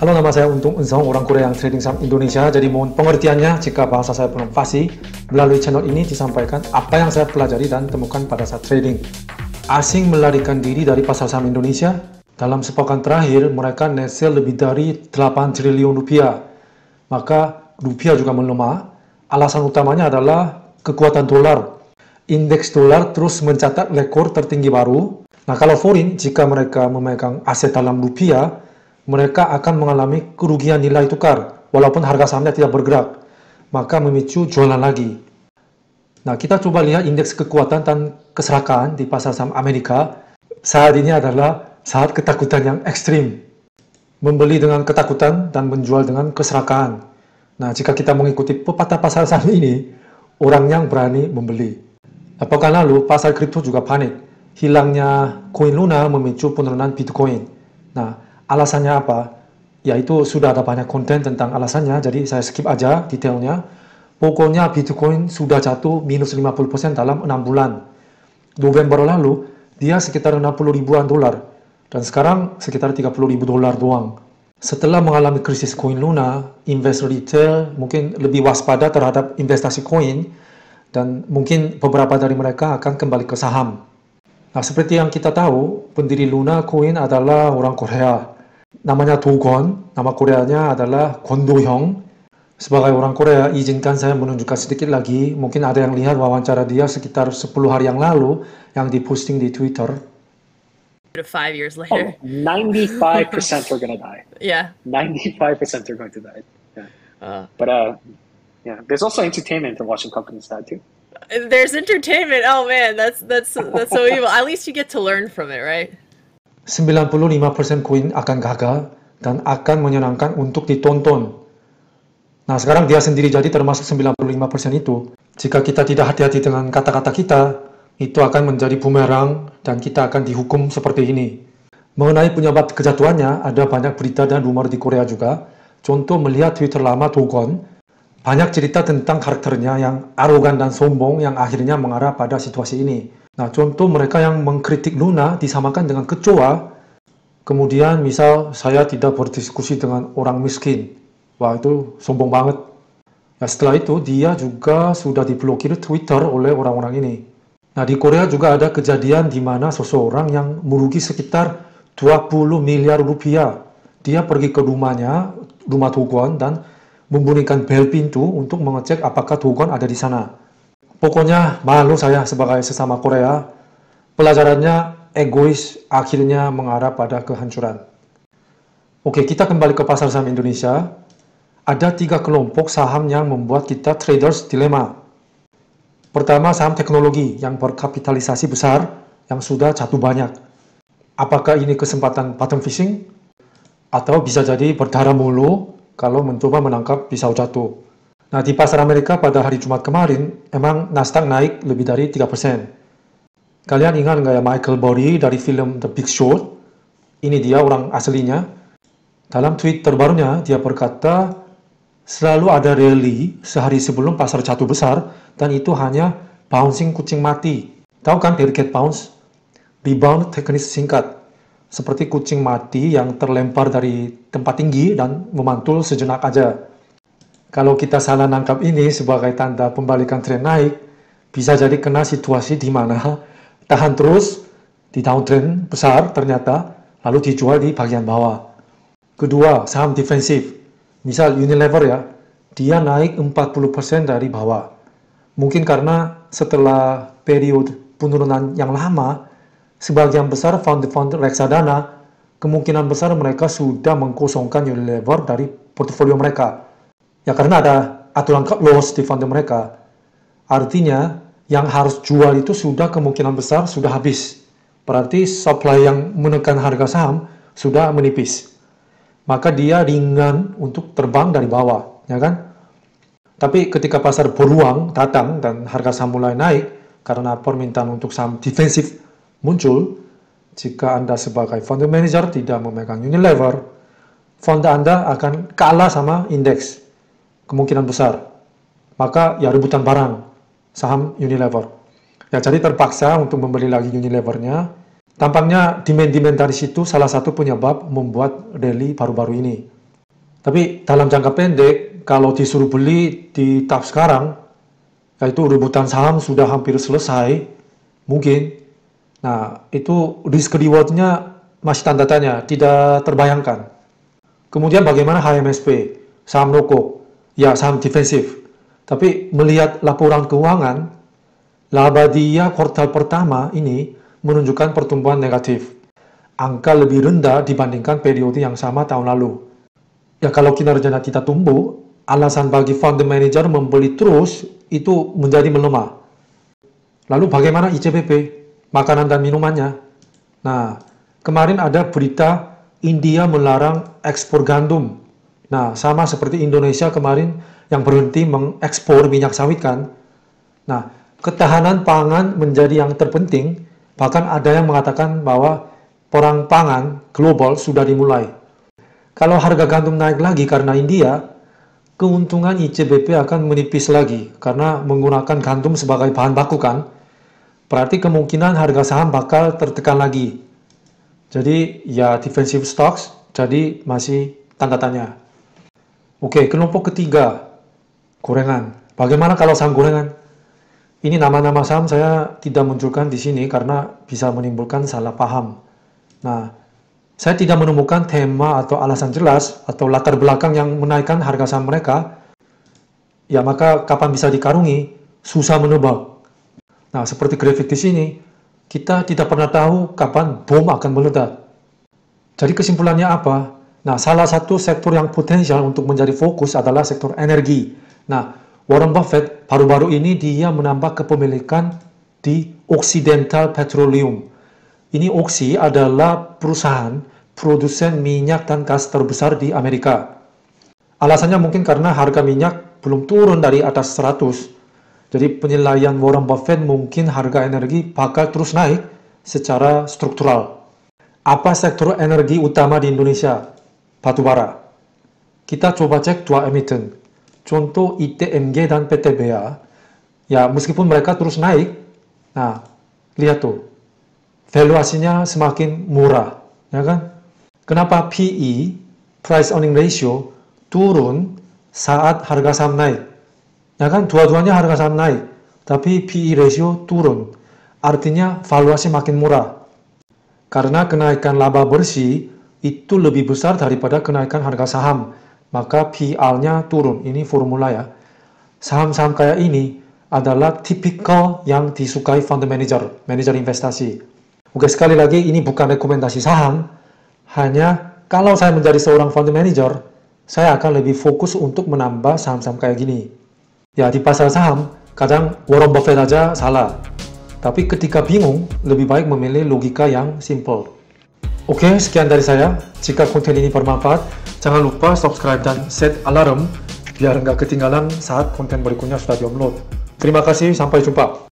Halo, nama saya Untung Unsong, orang Korea yang trading saham Indonesia. Jadi mohon pengertiannya jika bahasa saya belum fasih. Melalui channel ini disampaikan apa yang saya pelajari dan temukan pada saat trading. Asing melarikan diri dari pasar saham Indonesia. Dalam sepekan terakhir, mereka net sell lebih dari 8 triliun rupiah. Maka rupiah juga melemah. Alasan utamanya adalah kekuatan dolar. Indeks dolar terus mencatat rekor tertinggi baru. Nah, kalau foreign, jika mereka memegang aset dalam rupiah, mereka akan mengalami kerugian nilai tukar, walaupun harga sahamnya tidak bergerak, maka memicu jualan lagi. Nah, kita coba lihat indeks kekuatan dan keserakaan di pasar saham Amerika. Saat ini adalah saat ketakutan yang ekstrim. Membeli dengan ketakutan dan menjual dengan keserakaan. Nah, jika kita mengikuti pepatah pasar saham ini, orang yang berani membeli. Pekan lalu, pasar kripto juga panik. Hilangnya koin Luna memicu penurunan Bitcoin. Nah, alasannya apa? Yaitu sudah ada banyak konten tentang alasannya, jadi saya skip aja detailnya. Pokoknya Bitcoin sudah jatuh minus 50% dalam 6 bulan. November lalu, dia sekitar 60 ribuan dolar. Dan sekarang sekitar 30 ribu dolar doang. Setelah mengalami krisis koin Luna, investor retail mungkin lebih waspada terhadap investasi koin, dan mungkin beberapa dari mereka akan kembali ke saham. Nah, seperti yang kita tahu, pendiri Luna Coin adalah orang Korea. Namanya Do-gon, nama Koreanya adalah Kwon Do-hyung. Sebagai orang Korea, izinkan saya menunjukkan sedikit lagi. Mungkin ada yang lihat wawancara dia sekitar 10 hari yang lalu yang diposting di Twitter. 5 years later. 95% are going to die. Yeah. 95% are going to die. Yeah. Yeah, there's also entertainment in watching companies die too. There's entertainment. Oh man, that's so evil. At least you get to learn from it, right? 95% koin akan gagal dan akan menyenangkan untuk ditonton. Nah, sekarang dia sendiri jadi termasuk 95% itu. Jika kita tidak hati-hati dengan kata-kata kita, itu akan menjadi bumerang dan kita akan dihukum seperti ini. Mengenai penyebab kejatuhannya, ada banyak berita dan rumor di Korea juga. Contoh melihat Twitter lama Do-gon, banyak cerita tentang karakternya yang arogan dan sombong yang akhirnya mengarah pada situasi ini. Nah, contoh mereka yang mengkritik Luna disamakan dengan kecoa. Kemudian misal saya tidak berdiskusi dengan orang miskin. Wah, itu sombong banget. Nah, setelah itu dia juga sudah diblokir Twitter oleh orang-orang ini. Nah, di Korea juga ada kejadian di mana seseorang yang merugi sekitar 20 miliar rupiah. Dia pergi ke rumahnya, rumah Do-gon, dan membunyikan bel pintu untuk mengecek apakah Do-gon ada di sana. Pokoknya malu saya sebagai sesama Korea. Pelajarannya egois akhirnya mengarah pada kehancuran. Oke, kita kembali ke pasar saham Indonesia. Ada 3 kelompok saham yang membuat kita traders dilema. Pertama, saham teknologi yang berkapitalisasi besar yang sudah jatuh banyak. Apakah ini kesempatan bottom fishing? Atau bisa jadi berdarah mulu kalau mencoba menangkap pisau jatuh. Nah, di pasar Amerika pada hari Jumat kemarin, emang Nasdaq naik lebih dari 3%. Kalian ingat nggak ya Michael Burry dari film The Big Short? Ini dia orang aslinya. Dalam tweet terbarunya, dia berkata, selalu ada rally sehari sebelum pasar jatuh besar, dan itu hanya bouncing kucing mati. Tahu kan delicate bounce? Rebound teknis singkat. Seperti kucing mati yang terlempar dari tempat tinggi dan memantul sejenak aja. Kalau kita salah nangkap ini sebagai tanda pembalikan tren naik, bisa jadi kena situasi di mana tahan terus di downtrend besar ternyata, lalu dijual di bagian bawah. Kedua, saham defensif. Misal Unilever ya, dia naik 40% dari bawah. Mungkin karena setelah periode penurunan yang lama, sebagian besar founder reksadana, kemungkinan besar mereka sudah mengkosongkan Unilever dari portofolio mereka. Ya, karena ada aturan cut loss di founder mereka. Artinya, yang harus jual itu sudah kemungkinan besar sudah habis. Berarti supply yang menekan harga saham sudah menipis. Maka dia ringan untuk terbang dari bawah, ya kan? Tapi ketika pasar beruang datang dan harga saham mulai naik karena permintaan untuk saham defensif muncul, jika Anda sebagai fund manager tidak memegang Unilever, fund Anda akan kalah sama indeks. Kemungkinan besar. Maka ya rebutan barang saham Unilever. Ya, jadi terpaksa untuk membeli lagi Unilevernya. Tampaknya demand dari situ salah satu penyebab membuat rally baru-baru ini. Tapi dalam jangka pendek, kalau disuruh beli di tahap sekarang, yaitu rebutan saham sudah hampir selesai, mungkin. Nah, itu risk reward-nya masih tanda tanya, tidak terbayangkan. Kemudian bagaimana HMSP, saham rokok, ya saham defensif. Tapi melihat laporan keuangan, laba dia kuartal pertama ini menunjukkan pertumbuhan negatif. Angka lebih rendah dibandingkan periode yang sama tahun lalu. Ya kalau kinerjanya tidak tumbuh, alasan bagi fund manager membeli terus itu menjadi melemah. Lalu bagaimana ICBP, makanan dan minumannya? Nah, kemarin ada berita India melarang ekspor gandum. Nah, sama seperti Indonesia kemarin yang berhenti mengekspor minyak sawit kan. Nah, ketahanan pangan menjadi yang terpenting, bahkan ada yang mengatakan bahwa perang pangan global sudah dimulai. Kalau harga gandum naik lagi karena India, keuntungan ICBP akan menipis lagi karena menggunakan gandum sebagai bahan baku kan. Berarti kemungkinan harga saham bakal tertekan lagi. Jadi ya defensive stocks jadi masih tanda tanya. Oke, kelompok ketiga, gorengan. Bagaimana kalau saham gorengan? Ini nama-nama saham saya tidak munculkan di sini karena bisa menimbulkan salah paham. Nah, saya tidak menemukan tema atau alasan jelas atau latar belakang yang menaikkan harga saham mereka. Ya maka kapan bisa dikarungi? Susah menebak. Nah, seperti grafik di sini, kita tidak pernah tahu kapan bom akan meledak. Jadi kesimpulannya apa? Nah, salah satu sektor yang potensial untuk menjadi fokus adalah sektor energi. Nah, Warren Buffett baru-baru ini dia menambah kepemilikan di Occidental Petroleum. Ini Oxy adalah perusahaan produsen minyak dan gas terbesar di Amerika. Alasannya mungkin karena harga minyak belum turun dari atas 100. Jadi penilaian Warren Buffett mungkin harga energi bakal terus naik secara struktural. Apa sektor energi utama di Indonesia? Batubara. Kita coba cek dua emiten. Contoh ITMG dan PTBA. Ya meskipun mereka terus naik, nah lihat tuh, valuasinya semakin murah, ya kan? Kenapa PE, Price Earning Ratio, turun saat harga saham naik? Ya kan, dua-duanya harga saham naik, tapi PE ratio turun. Artinya valuasi makin murah. Karena kenaikan laba bersih itu lebih besar daripada kenaikan harga saham, maka PL-nya turun. Ini formula ya. Saham-saham kayak ini adalah tipikal yang disukai fund manager, manajer investasi. Oke, sekali lagi ini bukan rekomendasi saham, hanya kalau saya menjadi seorang fund manager, saya akan lebih fokus untuk menambah saham-saham kayak gini. Ya, di pasar saham, kadang Warren Buffett aja salah. Tapi ketika bingung, lebih baik memilih logika yang simple. Oke, sekian dari saya. Jika konten ini bermanfaat, jangan lupa subscribe dan set alarm biar nggak ketinggalan saat konten berikutnya sudah di-upload. Terima kasih, sampai jumpa.